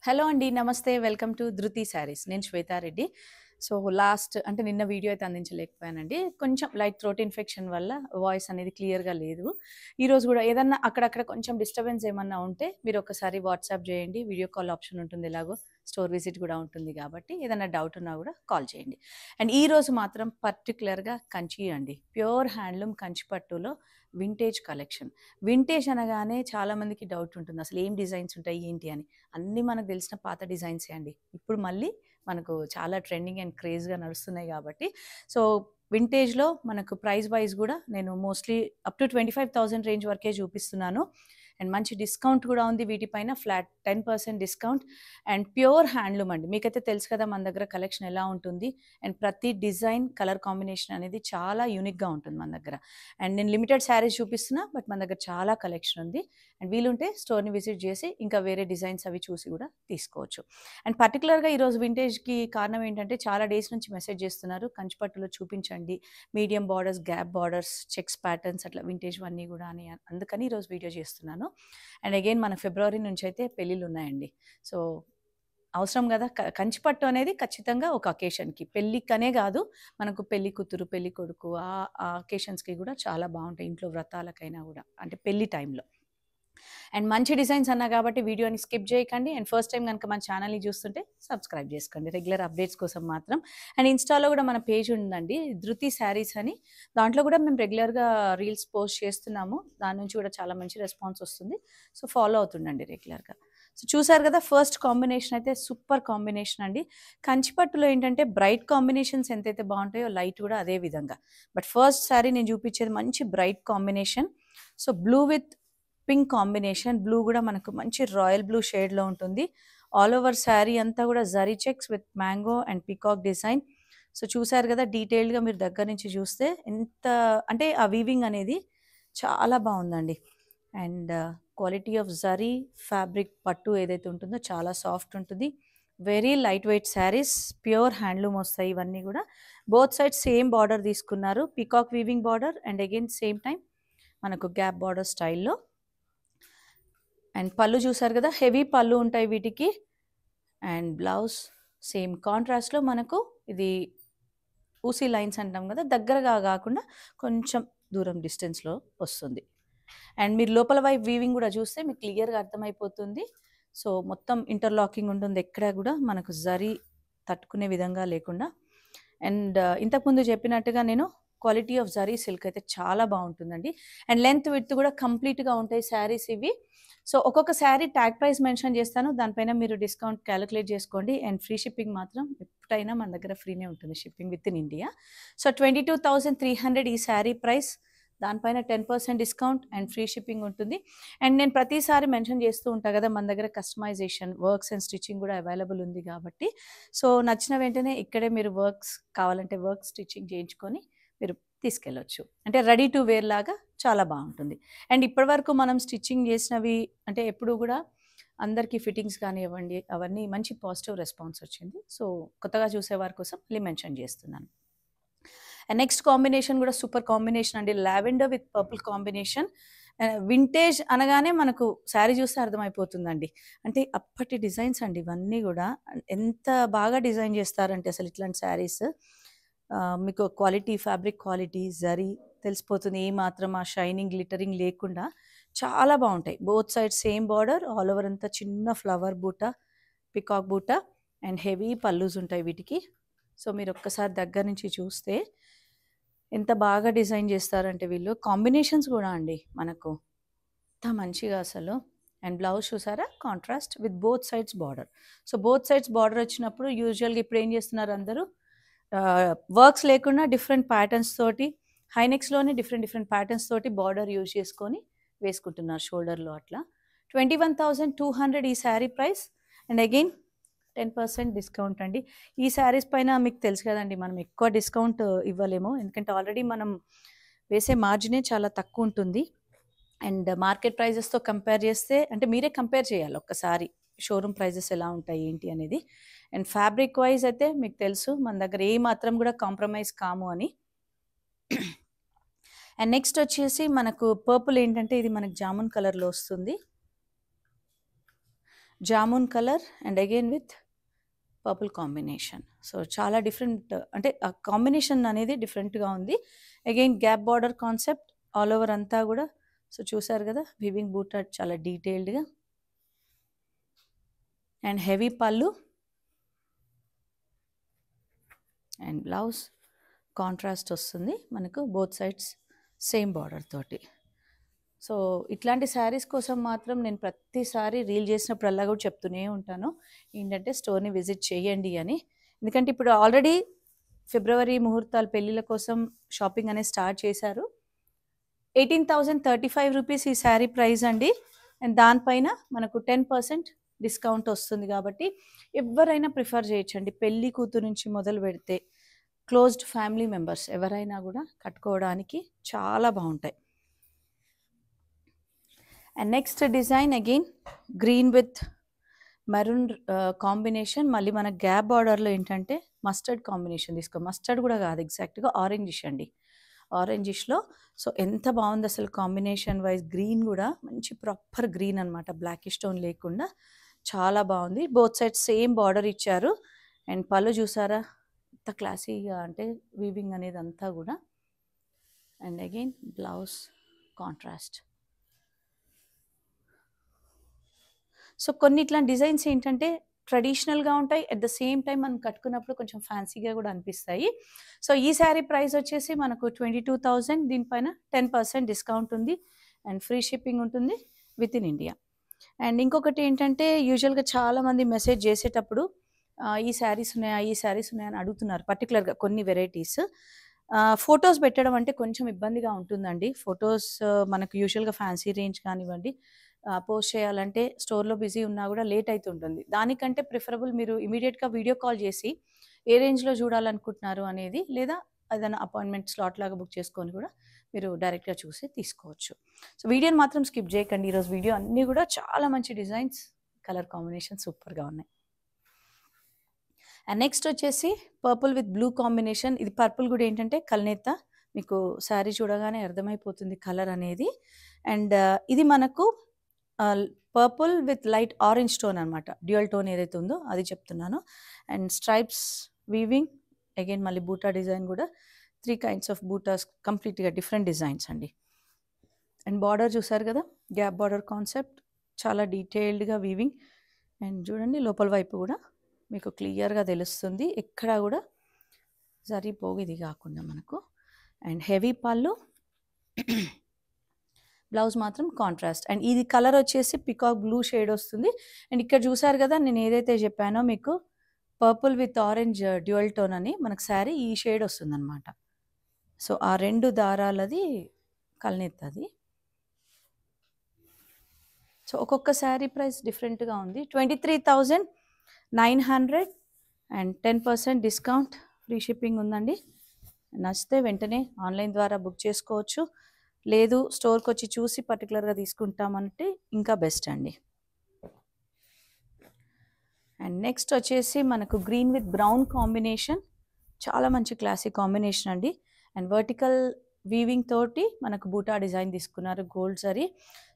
Hello అండి. నమస్తే. Welcome to 'ధృతి శారీస్'. నేను శ్వేతా రెడ్డి. సో, లాస్ట్ అంటే నిన్న వీడియో అయితే అందించలేకపోయానండి. కొంచెం లైట్ థ్రోట్ ఇన్ఫెక్షన్ వల్ల వాయిస్ అనేది క్లియర్‌గా లేదు. ఈరోజు గూడా ఏదన్నా అక్కడక్కడ కొంచెం డిస్టర్బెన్స్ ఏమన్నా ఉంటే మీరు ఒకసారి వాట్సాప్ జేయండి. వీడియో కాల్ ఆప్షన్ ఉంటుంది ఎలాగో. స్టోర్ విజిట్ గూడా ఉంటుంది గాబట్టి ఏదన్నా డౌట్ ఉన్నా గూడా కాల్ చేయండి. అండ్ ఈరోజు మాత్రం పర్టిక్యులర్‌గా కంచి అండి. ప్యూర్ హ్యాండ్లూమ్ కంచి పట్టులో వింటేజ్ కలెక్షన్. వింటేజ్ అనగానే చాలామందికి డౌట్ ఉంటుంది. అసలు ఏం డిజైన్స్ ఉంటాయి ఏంటి అని. అన్నీ మనకు తెలిసిన పాత డిజైన్సే అండి. ఇప్పుడు మళ్ళీ మనకు చాలా ట్రెండింగ్ అండ్ క్రేజ్‌గా నడుస్తున్నాయి గాబట్టి, సో, వింటేజ్‌లో మనకు ప్రైస్ వైస్ గూడా నేను మోస్ట్‌లీ అప్ టు 25,000 రేంజ్ వరకే చూపిస్తున్నాను. అండ్ మంచి డిస్కౌంట్ గూడా ఉంది వీటిపైన flat 10% discount. And pure handloom అండి. మీకైతే తెలుసు కదా మన దగ్గర కలెక్షన్ ఎలా ఉంటుంది. అండ్ ప్రతి డిజైన్, కలర్ కాంబినేషన్ అనేది చాలా యూనిక్‌గా ఉంటుంది మన దగ్గర. అండ్ నేను లిమిటెడ్ శారీస్ చూపిస్తున్నా. బట్ మన దగ్గర చాలా కలెక్షన్ ఉంది. అండ్ వీలుంటే స్టోర్‌ని విజిట్ చేసి ఇంకా వేరే డిజైన్స్ అవి చూసి కూడా తీసుకోవచ్చు. అండ్ పర్టిక్యులర్‌గా ఈరోజు వింటేజ్‌కి కారణం ఏంటంటే చాలా డేస్ నుంచి మెసేజ్ చేస్తున్నారు. కంచి పట్టులో చూపించండి. Medium borders, gap borders, checks patterns అట్లా వింటేజ్‌వన్నీ కూడా అని అందుకని ఈరోజు వీడియో చేస్తున్నాను. అండ్ అగైన్ మన ఫిబ్రవరి నుంచి అయితే పెళ్ళిళ్ళు ఉన్నాయండి. సో, అవసరం గదా! కంచి పట్టు అనేది ఖచ్చితంగా ఒక అకేషన్‌కి. పెళ్ళికనే గాదు, మనకు పెళ్లి కూతురు, పెళ్లి కొడుకు ఆ అకేషన్స్‌కి గూడా చాలా బావుంటాయి. ఇంట్లో వ్రతాలకైనా గూడా. అంటే పెళ్లి టైంలో. అండ్ మంచి డిజైన్స్ అన్నా గాబట్టి వీడియోని స్కిప్ జేయకండి. అండ్ ఫస్ట్ టైమ్ గనుక మన ఛానెల్‌ని చూస్తుంటే సబ్స్క్రైబ్ జేసుకోండి. రెగ్యులర్ అప్డేట్స్ కోసం మాత్రం. అండ్ ఇన్‌స్టాలో గూడా మన పేజ్ ఉందండి. 'ధృతి శారీస్' అని. దాంట్లో గూడా మేము రెగ్యులర్‌గా రీల్స్ పోస్ట్ చేస్తున్నాము. దాని నుంచి గూడా చాలా మంచి రెస్పాన్స్ వస్తుంది. సో, ఫాలో అవుతుండండి రెగ్యులర్‌గా. సో, చూసారు గదా! ఫస్ట్ కాంబినేషన్ అయితే సూపర్ కాంబినేషన్ అండి. కంచి పట్టులో ఏంటంటే బ్రైట్ కాంబినేషన్స్ ఎంతైతే బావుంటాయో లైట్ గూడా అదే విధంగా. బట్ ఫస్ట్ శారీ నేను చూపించేది మంచి bright combination. So, blue with pink combination. Blue గూడా మనకు మంచి రాయల్ బ్లూ షేడ్‌లో ఉంటుంది. ఆల్ ఓవర్ శారీ అంతా గూడా zari checks with mango and peacock design. So, చూసారు గదా! డీటెయిల్డ్‌గా మీరు దగ్గర నుంచి చూస్తే ఎంత అంటే ఆ వీవింగ్ అనేది చాలా బావుందండి. And quality of zari fabric పట్టు ఏదైతే ఉంటుందో చాలా సాఫ్ట్ ఉంటుంది. Very light weight saris. Pure handloom వస్తాయి ఇవన్నీ గూడా. బోత్ సైడ్స్ సేమ్ బార్డర్ తీసుకున్నారు. Peacock weaving border and again same time మనకు గ్యాప్ బార్డర్ స్టైల్‌లో. అండ్ పళ్ళు చూసారు కదా! హెవీ పళ్ళు ఉంటాయి వీటికి. అండ్ బ్లౌజ్ సేమ్ కాంట్రాస్ట్‌లో మనకు ఇది ఊసీ లైన్స్ అంటాం కదా! దగ్గరగా గాకుండా కొంచెం దూరం డిస్టెన్స్‌లో వస్తుంది. అండ్ మీరు లోపల వైపు వీవింగ్ గూడా చూస్తే మీకు క్లియర్‌గా అర్థమైపోతుంది. సో, మొత్తం ఇంటర్లాకింగ్ ఉంటుంది. ఎక్కడ గూడా మనకు జరీ తట్టుకునే విధంగా లేకుండా. అండ్ ఇంతకుముందు చెప్పినట్టుగా నేను క్వాలిటీ ఆఫ్ జరీ సిల్క్ అయితే చాలా బావుంటుందండి. అండ్ లెంత్, విడ్త్ గూడా కంప్లీట్‌గా ఉంటాయి శారీస్ ఇవి. సో, ఒక్కొక్క శారీ ట్యాగ్ ప్రైస్ మెన్షన్ చేస్తాను. దానిపైన మీరు డిస్కౌంట్ కాలిక్యులేట్ చేసుకోండి. అండ్ ఫ్రీ షిప్పింగ్ మాత్రం ఎప్పుడైనా మన దగ్గర ఫ్రీనే ఉంటుంది shipping with in India. So, 22,300 ఈ శారీ ప్రైస్. దానిపైన 10% డిస్కౌంట్ అండ్ ఫ్రీ షిప్పింగ్ ఉంటుంది. అండ్ నేను ప్రతిసారి మెన్షన్ చేస్తూ ఉంటా కదా! మన దగ్గర కస్టమైజేషన్, వర్క్స్ అండ్ స్టిచ్చింగ్ కూడా అవైలబుల్ ఉంది కాబట్టి, సో, నచ్చిన వెంటనే ఇక్కడే మీరు వర్క్స్ కావాలంటే వర్క్ స్టిచ్చింగ్ చేయించుకొని మీరు తీసుకెళ్ళొచ్చు. అంటే రెడీ టు వేర్ లాగా చాలా బావుంటుంది. అండ్ ఇప్పటివరకు మనం స్టిచ్చింగ్ చేసినవి అంటే ఎప్పుడు గూడా అందరికీ ఫిట్టింగ్స్ కానివ్వండి, అవన్నీ మంచి పాజిటివ్ రెస్పాన్స్ వచ్చింది. సో, కొత్తగా చూసేవారి కోసం మళ్ళీ మెన్షన్ చేస్తున్నాను. అండ్ నెక్స్ట్ కాంబినేషన్ గూడా సూపర్ కాంబినేషన్ అండి. Lavender with purple combination. Vintage అనగానే మనకు శారీ చూస్తే అర్థమైపోతుందండి. అంటే అప్పటి డిజైన్స్ అండి ఇవన్నీ గూడా. ఎంత బాగా డిజైన్ చేస్తారంటే అసలు ఇట్లాంటి శారీస్. మీకు క్వాలిటీ, ఫ్యాబ్రిక్ క్వాలిటీ, జరీ తెలిసిపోతుంది. ఏ మాత్రం ఆ షైనింగ్, గ్లిటరింగ్ లేకుండా చాలా బావుంటాయి. Both sides same border all over అంతా చిన్న ఫ్లవర్ బూట, పీకాక్ బూట అండ్ హెవీ పల్లూస్ ఉంటాయి వీటికి. సో, మీరు ఒక్కసారి దగ్గర నుంచి చూస్తే ఎంత బాగా డిజైన్ చేస్తారంటే వీళ్ళు. కాంబినేషన్స్ గూడా అండి మనకు ఎంత మంచిగా అసలు. అండ్ బ్లౌజ్ చూసారా? Contrast with both sides border. So, both sides border వచ్చినప్పుడు యూజువల్‌గా ఇప్పుడు ఏం చేస్తున్నారు అందరూ వర్క్స్ లేకుండా డిఫరెంట్ ప్యాటర్న్స్ తోటి హై నెక్స్‌లోనే డిఫరెంట్ డిఫరెంట్ ప్యాటర్న్స్ తోటి బార్డర్ యూజ్ చేసుకొని వేసుకుంటున్నారు షోల్డర్‌లో అట్లా. 21,200 ఈ sari price. And again 10% discount అండి. ఈ శారీస్ పైన మీకు తెలుసు కదండీ! మనం ఎక్కువ డిస్కౌంట్ ఇవ్వలేము. ఎందుకంటే ఆల్రెడీ మనం వేసే మార్జినే చాలా తక్కువుంటుంది. అండ్ మార్కెట్ ప్రైజెస్‌తో కంపేర్ చేస్తే అంటే మీరే కంపేర్ చేయాలి ఒక్కసారి. షోరూమ్ ప్రైజెస్ ఎలా ఉంటాయి ఏంటి అనేది. అండ్ ఫ్యాబ్రిక్ వైస్ అయితే మీకు తెలుసు మన దగ్గర ఏ మాత్రం కూడా కాంప్రమైజ్ కాము అని. అండ్ నెక్స్ట్ వచ్చేసి మనకు పర్పుల్ ఏంటంటే ఇది మనకు జామున్ కలర్‌లో వస్తుంది. Jamun colour and again with purple combination. So చాలా డిఫరెంట్, అంటే ఆ కాంబినేషన్ అనేది డిఫరెంట్గా ఉంది. Again gap border concept all over అంతా కూడా. సో చూసారు కదా వీవింగ్ బూటా చాలా డీటెయిల్డ్గా. అండ్ హెవీ పళ్ళు అండ్ బ్లౌజ్ కాంట్రాస్ట్ వస్తుంది మనకు బోత్ సైడ్స్ సేమ్ బార్డర్ తోటి. సో ఇట్లాంటి శారీస్ కోసం మాత్రం నేను ప్రతిసారి రీల్ చేసినప్పుడల్లా కూడా చెప్తూనే ఉంటాను ఏంటంటే స్టోర్ని విజిట్ చేయండి అని. ఎందుకంటే ఇప్పుడు ఆల్రెడీ ఫిబ్రవరి ముహూర్తాలు పెళ్ళిళ్ళ కోసం షాపింగ్ అనేది స్టార్ట్ చేశారు. 18,035 రూపీస్ ఈ శారీ ప్రైస్ అండి. అండ్ దానిపైన మనకు 10% డిస్కౌంట్ వస్తుంది కాబట్టి ఎవరైనా ప్రిఫర్ చేయొచ్చండి. పెళ్ళి కూతురు నుంచి మొదలు పెడితే క్లోజ్డ్ ఫ్యామిలీ మెంబర్స్ ఎవరైనా కూడా కట్టుకోవడానికి చాలా బాగుంటాయి. And next design again green with maroon combination. మళ్ళీ మన గ్యాప్ బార్డర్లో ఏంటంటే మస్టర్డ్ కాంబినేషన్ తీసుకో, మస్టర్డ్ కూడా కాదు ఎగ్జాక్ట్గా ఆరెంజిష్ అండి, ఆరెంజిష్లో. సో ఎంత బాగుంది అసలు కాంబినేషన్ వైజ్. గ్రీన్ కూడా మంచి ప్రాపర్ గ్రీన్ అనమాట, బ్లాక్ స్టోన్ లేకుండా చాలా బాగుంది. బోత్ సైడ్ సేమ్ బార్డర్ ఇచ్చారు. అండ్ పళ్ళు చూసారా ఎంత క్లాసీగా, అంటే వీవింగ్ అనేది అంతా కూడా. And again blouse contrast. So కొన్ని ఇట్లాంటి డిజైన్స్ ఏంటంటే ట్రెడిషనల్గా ఉంటాయి, అట్ ద సేమ్ టైం మనం కట్టుకున్నప్పుడు కొంచెం ఫ్యాన్సీగా కూడా అనిపిస్తాయి. సో ఈ శారీ ప్రైస్ వచ్చేసి మనకు 22,000. దీనిపైన 10% డిస్కౌంట్ ఉంది అండ్ ఫ్రీ షిప్పింగ్ ఉంటుంది విత్ ఇన్ ఇండియా. అండ్ ఇంకొకటి ఏంటంటే యూజువల్గా చాలామంది మెసేజ్ చేసేటప్పుడు ఈ శారీస్ ఉన్నాయా, ఈ శారీస్ ఉన్నాయా అని అడుగుతున్నారు, పర్టికులర్గా కొన్ని వెరైటీస్. ఫొటోస్ పెట్టడం అంటే కొంచెం ఇబ్బందిగా ఉంటుందండి. ఫొటోస్ మనకు యూజువల్గా ఫ్యాన్సీ రేంజ్ కానివ్వండి పోస్ట్ చేయాలంటే స్టోర్లో బిజీ ఉన్నా కూడా లేట్ అవుతుంటుంది. దానికంటే ప్రిఫరబుల్ మీరు ఇమీడియట్గా వీడియో కాల్ చేసి ఏ రేంజ్లో చూడాలనుకుంటున్నారు అనేది, లేదా ఏదైనా అపాయింట్మెంట్ స్లాట్ లాగా బుక్ చేసుకొని కూడా మీరు డైరెక్ట్గా చూసి తీసుకోవచ్చు. సో వీడియోని మాత్రం స్కిప్ చేయకండి. ఈరోజు వీడియో అన్నీ కూడా చాలా మంచి డిజైన్స్, కలర్ కాంబినేషన్ సూపర్గా ఉన్నాయి. అండ్ నెక్స్ట్ వచ్చేసి పర్పుల్ విత్ బ్లూ కాంబినేషన్. ఇది పర్పుల్ కూడా ఏంటంటే కల్నేత, మీకు శారీ చూడగానే అర్థమైపోతుంది కలర్ అనేది. అండ్ ఇది మనకు purple with light orange tone అనమాట, డ్యూయల్ టోన్ ఏదైతే ఉందో అది చెప్తున్నాను. అండ్ స్ట్రైప్స్ వీవింగ్, అగైన్ మళ్ళీ బూటా డిజైన్ కూడా 3 kinds ఆఫ్ బూటాస్, కంప్లీట్గా డిఫరెంట్ డిజైన్స్ అండి. అండ్ బార్డర్ చూసారు కదా గ్యాప్ బార్డర్ కాన్సెప్ట్, చాలా డీటెయిల్డ్గా వీవింగ్. అండ్ చూడండి లోపల వైపు కూడా మీకు క్లియర్గా తెలుస్తుంది, ఎక్కడ కూడా సరిపోగు ఇది కాకుండా మనకు. అండ్ హెవీ పళ్ళు, బ్లౌజ్ మాత్రం కాంట్రాస్ట్. అండ్ ఇది కలర్ వచ్చేసి పికాక్ బ్లూ షేడ్ వస్తుంది. అండ్ ఇక్కడ చూసారు కదా నేను ఏదైతే చెప్పానో మీకు purple with orange dual tone అని, మనకు శారీ ఈ షేడ్ వస్తుంది అనమాట. సో ఆ 2 దారాలది కల్నెత్తది. సో ఒక్కొక్క శారీ ప్రైస్ డిఫరెంట్గా ఉంది. 23,900 అండ్ 10% డిస్కౌంట్, ఫ్రీ షిప్పింగ్ ఉందండి. నచ్చితే వెంటనే ఆన్లైన్ ద్వారా బుక్ చేసుకోవచ్చు, లేదు స్టోర్కి వచ్చి చూసి పర్టికులర్గా తీసుకుంటామంటే ఇంకా బెస్ట్ అండి. అండ్ నెక్స్ట్ వచ్చేసి మనకు గ్రీన్ విత్ బ్రౌన్ కాంబినేషన్, చాలా మంచి క్లాసిక్ కాంబినేషన్ అండి. అండ్ వర్టికల్ వీవింగ్ తోటి మనకు బూటా డిజైన్ తీసుకున్నారు, గోల్డ్ జరీ.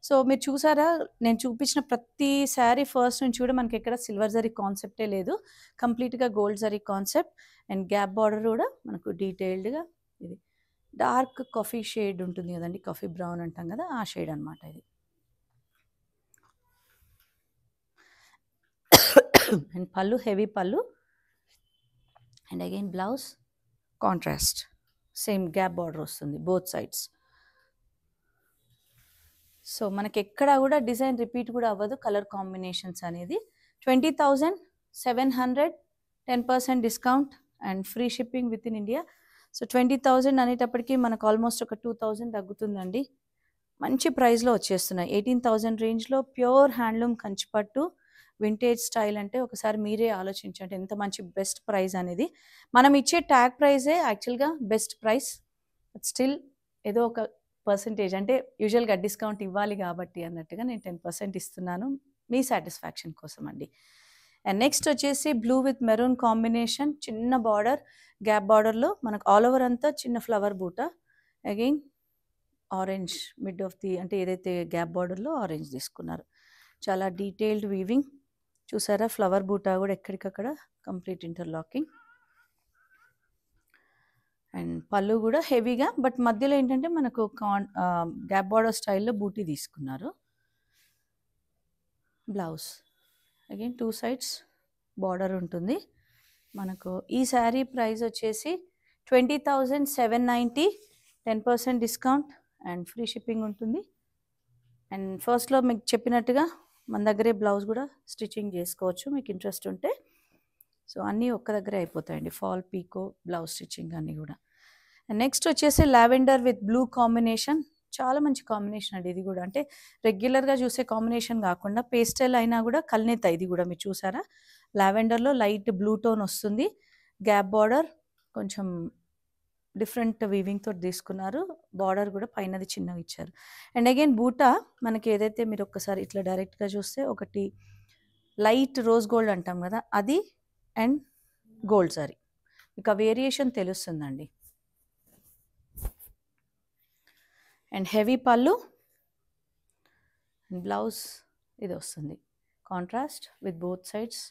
సో మీరు చూసారా నేను చూపించిన ప్రతి శారీ ఫస్ట్ నుంచి కూడా మనకి ఎక్కడ సిల్వర్ జరీ కాన్సెప్టే లేదు, కంప్లీట్గా gold zari concept. And gap border కూడా మనకు డీటెయిల్డ్గా ఇది డార్క్ కాఫీ షేడ్ ఉంటుంది కదండి, కాఫీ బ్రౌన్ అంటాం కదా ఆ షేడ్ అనమాట ఇది. అండ్ పళ్ళు హెవీ పళ్ళు. And again blouse contrast, same gap border వస్తుంది బోత్ సైడ్స్. సో మనకి ఎక్కడ కూడా డిజైన్ రిపీట్ కూడా అవ్వదు, కలర్ కాంబినేషన్స్ అనేది. 20,700, 10% discount and free shipping with in India. So 20,000 అనేటప్పటికీ మనకు ఆల్మోస్ట్ ఒక 2,000 తగ్గుతుందండి. మంచి ప్రైస్లో వచ్చేస్తున్నాయి. 18,000 రేంజ్లో ప్యూర్ హ్యాండ్లూమ్ కంచిపట్టు వింటేజ్ స్టైల్ అంటే ఒకసారి మీరే ఆలోచించండి ఎంత మంచి బెస్ట్ ప్రైస్ అనేది. మనం ఇచ్చే ట్యాగ్ ప్రైజే యాక్చువల్గా బెస్ట్ ప్రైస్, స్టిల్ ఏదో ఒక పర్సంటేజ్ అంటే యూజువల్గా డిస్కౌంట్ ఇవ్వాలి కాబట్టి అన్నట్టుగా నేను 10% ఇస్తున్నాను మీ సాటిస్ఫాక్షన్ కోసం అండి. అండ్ నెక్స్ట్ వచ్చేసి బ్లూ విత్ మెరూన్ కాంబినేషన్, చిన్న బార్డర్, గ్యాప్ బార్డర్లో మనకు ఆల్ ఓవర్ అంతా చిన్న ఫ్లవర్ బూట. Again orange mid of the, అంటే ఏదైతే గ్యాప్ బార్డర్లో ఆరెంజ్ తీసుకున్నారు, చాలా డీటెయిల్డ్ వీవింగ్. చూసారా ఫ్లవర్ బూటా కూడా ఎక్కడికక్కడ కంప్లీట్ ఇంటర్లాకింగ్. అండ్ పళ్ళు కూడా హెవీగా, బట్ మధ్యలో ఏంటంటే మనకు గ్యాప్ బార్డర్ స్టైల్లో బూటీ తీసుకున్నారు. బ్లౌజ్ అగైన్ 2 సైడ్స్ బార్డర్ ఉంటుంది మనకు. ఈ శారీ ప్రైస్ వచ్చేసి 20,790, 10% డిస్కౌంట్ అండ్ ఫ్రీ షిప్పింగ్ ఉంటుంది. అండ్ ఫస్ట్లో మీకు చెప్పినట్టుగా మన దగ్గరే బ్లౌజ్ కూడా స్టిచ్చింగ్ చేసుకోవచ్చు మీకు ఇంట్రెస్ట్ ఉంటే. సో అన్నీ ఒక్క దగ్గరే అయిపోతాయండి, ఫాల్ పీకో బ్లౌజ్ స్టిచ్చింగ్ అన్నీ కూడా. అండ్ నెక్స్ట్ వచ్చేసి లావెండర్ విత్ బ్లూ కాంబినేషన్. చాలా మంచి కాంబినేషన్ అండి ఇది కూడా. అంటే రెగ్యులర్గా చూసే కాంబినేషన్ కాకుండా పేస్టల్ అయినా కూడా కల్నేత. ఇది కూడా మీరు చూసారా, లావెండర్లో లైట్ బ్లూ టోన్ వస్తుంది. గ్యాప్ బార్డర్ కొంచెం డిఫరెంట్ వీవింగ్ తోటి తీసుకున్నారు. బార్డర్ కూడా పైనది చిన్నగా ఇచ్చారు. అండ్ అగైన్ బూటా మనకి ఏదైతే మీరు ఒక్కసారి ఇట్లా డైరెక్ట్గా చూస్తే ఒకటి లైట్ రోజ్ గోల్డ్ అంటాం కదా అది, అండ్ గోల్డ్ సారీ, మీకు ఆ వేరియేషన్ తెలుస్తుందండి. అండ్ హెవీ పళ్ళు అండ్ బ్లౌజ్ ఇది వస్తుంది contrast with both sides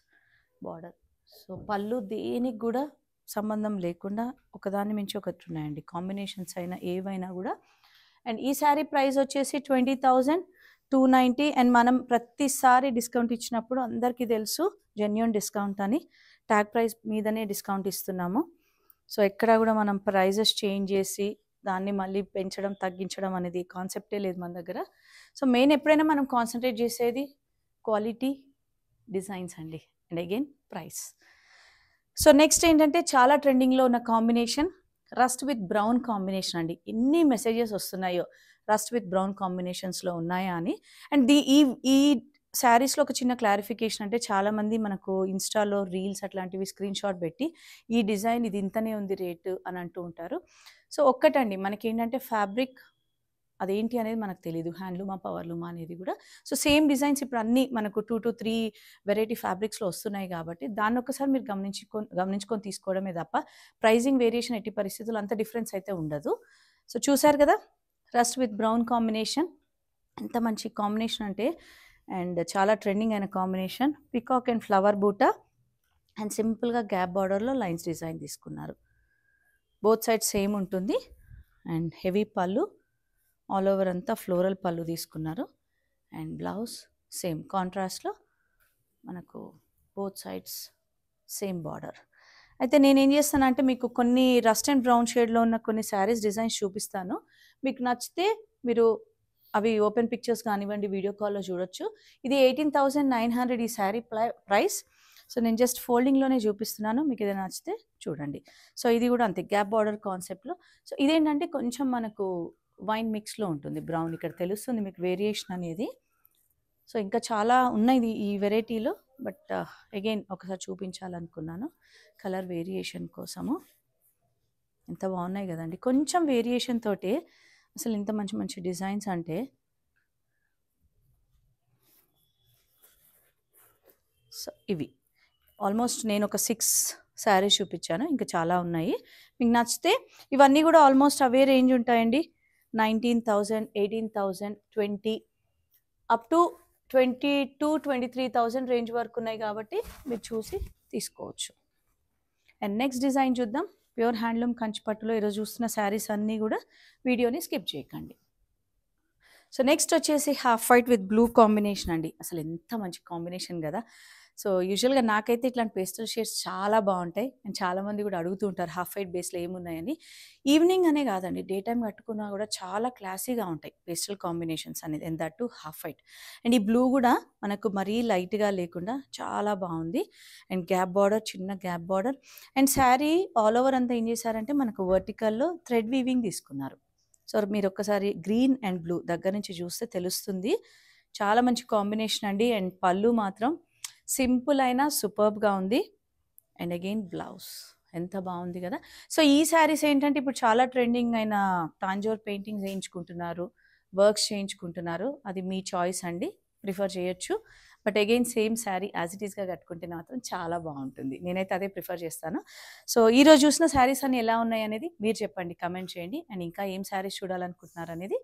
border. So పళ్ళు దేనికి కూడా సంబంధం లేకుండా ఒకదాని మించి ఒకటి ఉన్నాయండి, కాంబినేషన్స్ అయినా ఏవైనా కూడా. అండ్ ఈ శారీ ప్రైస్ వచ్చేసి 20,290. అండ్ మనం ప్రతిసారి డిస్కౌంట్ ఇచ్చినప్పుడు అందరికీ తెలుసు జెన్యూన్ డిస్కౌంట్ అని, ట్యాగ్ ప్రైస్ మీదనే డిస్కౌంట్ ఇస్తున్నాము. సో ఎక్కడ కూడా మనం ప్రైజెస్ చేంజ్ చేసి దాన్ని మళ్ళీ పెంచడం తగ్గించడం అనేది కాన్సెప్టే లేదు మన దగ్గర. సో మెయిన్ ఎప్పుడైనా మనం కాన్సన్ట్రేట్ చేసేది క్వాలిటీ, డిజైన్స్ అండి, and again price. So next ఏంటంటే చాలా ట్రెండింగ్లో ఉన్న combination rust with brown combination అండి. ఎన్ని మెసేజెస్ వస్తున్నాయో రస్ట్ విత్ బ్రౌన్ కాంబినేషన్స్లో ఉన్నాయా అని. అండ్ ఈ శారీస్లో ఒక చిన్న క్లారిఫికేషన్ అంటే చాలామంది మనకు ఇన్స్టాలో రీల్స్ అట్లాంటివి స్క్రీన్ షాట్ పెట్టి ఈ డిజైన్ ఇది ఇంతనే ఉంది రేటు అని అంటూ ఉంటారు. సో ఒక్కటండి మనకి ఏంటంటే ఫ్యాబ్రిక్ అదేంటి అనేది మనకు తెలియదు, హ్యాండ్లూమా పవర్లూమా అనేది కూడా. సో సేమ్ డిజైన్స్ ఇప్పుడు అన్నీ మనకు 2 to 3 వెరైటీ ఫ్యాబ్రిక్స్లో వస్తున్నాయి కాబట్టి దాన్ని ఒకసారి మీరు గమనించుకొని తీసుకోవడమే తప్ప ప్రైజింగ్ వేరియేషన్ ఎట్టి పరిస్థితుల్లో అంత డిఫరెన్స్ అయితే ఉండదు. సో చూసారు కదా రస్ట్ విత్ బ్రౌన్ కాంబినేషన్, ఎంత మంచి కాంబినేషన్ అంటే. అండ్ చాలా ట్రెండింగ్ అయిన కాంబినేషన్, పికాక్ అండ్ ఫ్లవర్ బూటా అండ్ సింపుల్గా గ్యాప్ బార్డర్లో లైన్స్ డిజైన్ తీసుకున్నారు. బోత్ సైడ్ సేమ్ ఉంటుంది. అండ్ హెవీ పళ్ళు ఆల్ ఓవర్ అంతా ఫ్లోరల్ పళ్ళు తీసుకున్నారు. అండ్ బ్లౌజ్ సేమ్ కాంట్రాస్ట్లో మనకు బోత్ సైడ్స్ సేమ్ బార్డర్. అయితే నేనేం చేస్తానంటే మీకు కొన్ని రస్ట్ అండ్ బ్రౌన్ షేడ్లో ఉన్న కొన్ని శారీస్ డిజైన్స్ చూపిస్తాను. మీకు నచ్చితే మీరు అవి ఓపెన్ పిక్చర్స్ కానివ్వండి వీడియో కాల్లో చూడొచ్చు. ఇది 18,900 ఈ శారీ ప్రైస్. సో నేను జస్ట్ ఫోల్డింగ్లోనే చూపిస్తున్నాను, మీకు ఏదైనా నచ్చితే చూడండి. సో ఇది కూడా అంతే గ్యాప్ బార్డర్ కాన్సెప్ట్లో. సో ఇదేంటంటే కొంచెం మనకు వైన్ మిక్స్లో ఉంటుంది బ్రౌన్, ఇక్కడ తెలుస్తుంది మీకు వేరియేషన్ అనేది. సో ఇంకా చాలా ఉన్నాయి ఈ వెరైటీలో, బట్ అగైన్ ఒకసారి చూపించాలనుకున్నాను కలర్ వేరియేషన్ కోసము. ఎంత బాగున్నాయి కదండి, కొంచెం వేరియేషన్ తోటే అసలు ఇంత మంచి మంచి డిజైన్స్ అంటే. సో ఇవి ఆల్మోస్ట్ నేను ఒక 6 శారీస్ చూపించాను, ఇంకా చాలా ఉన్నాయి. మీకు నచ్చితే ఇవన్నీ కూడా ఆల్మోస్ట్ అవే రేంజ్ ఉంటాయండి. 19,000, 18,000, 20 అప్ టు 22,000-23,000 రేంజ్ వరకు ఉన్నాయి కాబట్టి మీరు చూసి తీసుకోవచ్చు. అండ్ నెక్స్ట్ డిజైన్ చూద్దాం. ప్యూర్ హ్యాండ్లూమ్ కంచిపట్టులో ఈరోజు చూస్తున్న శారీస్ అన్నీ కూడా వీడియోని స్కిప్ చేయకండి. సో నెక్స్ట్ వచ్చేసి half white with blue combination అండి. అసలు ఎంత మంచి కాంబినేషన్ కదా. సో యూజువల్గా నాకైతే ఇట్లాంటి పేస్టల్ షేడ్స్ చాలా బాగుంటాయి. అండ్ చాలామంది కూడా అడుగుతూ ఉంటారు హాఫ్ వైట్ బేస్లో ఏమున్నాయని. ఈవినింగ్ అనే కాదండి, డే టైం కట్టుకున్నా కూడా చాలా క్లాసీగా ఉంటాయి పేస్టల్ కాంబినేషన్స్ అనేది, and that to half white. And ఈ బ్లూ కూడా మనకు మరీ లైట్గా లేకుండా చాలా బాగుంది. అండ్ గ్యాప్ బార్డర్, చిన్న gap border. And sari all over అంతా ఏం చేశారంటే మనకు వర్టికల్లో థ్రెడ్ వీవింగ్ తీసుకున్నారు. సో మీరు ఒక్కసారి గ్రీన్ అండ్ బ్లూ దగ్గర నుంచి చూస్తే తెలుస్తుంది, చాలా మంచి కాంబినేషన్ అండి. అండ్ పళ్ళు మాత్రం సింపుల్ అయినా సూపర్బ్గా ఉంది. అండ్ అగైన్ బ్లౌజ్ ఎంత బాగుంది కదా. సో ఈ శారీస్ ఏంటంటే ఇప్పుడు చాలా ట్రెండింగ్ అయిన తాంజోర్ పెయింటింగ్స్ చేయించుకుంటున్నారు, వర్క్స్ చేయించుకుంటున్నారు. అది మీ చాయిస్ అండి, ప్రిఫర్ చేయొచ్చు. But again same sari as it ఈస్గా కట్టుకుంటే మాత్రం చాలా బాగుంటుంది. నేనైతే అదే ప్రిఫర్ చేస్తాను. సో ఈరోజు చూసిన శారీస్ అన్ని ఎలా ఉన్నాయి అనేది మీరు చెప్పండి, కమెంట్ చేయండి. అండ్ ఇంకా ఏం శారీస్ చూడాలనుకుంటున్నారు అనేది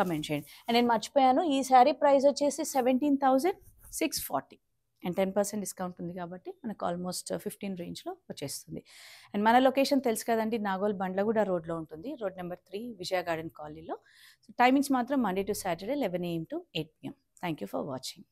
కమెంట్ చేయండి. అండ్ నేను మర్చిపోయాను, ఈ శారీ ప్రైస్ వచ్చేసి 17,640. అండ్ 10% డిస్కౌంట్ ఉంది కాబట్టి మనకు ఆల్మోస్ట్ 15 రేంజ్లో వచ్చేస్తుంది. అండ్ మన లొకేషన్ తెలుసు కదండి, నాగోల్ బండ్లగూడ రోడ్లో ఉంటుంది, రోడ్ నెంబర్ 3 విజయ గార్డెన్ కాలనీలో. సో టైమింగ్స్ మాత్రం Monday to Saturday 11 AM to 8 PM. Thank you for watching.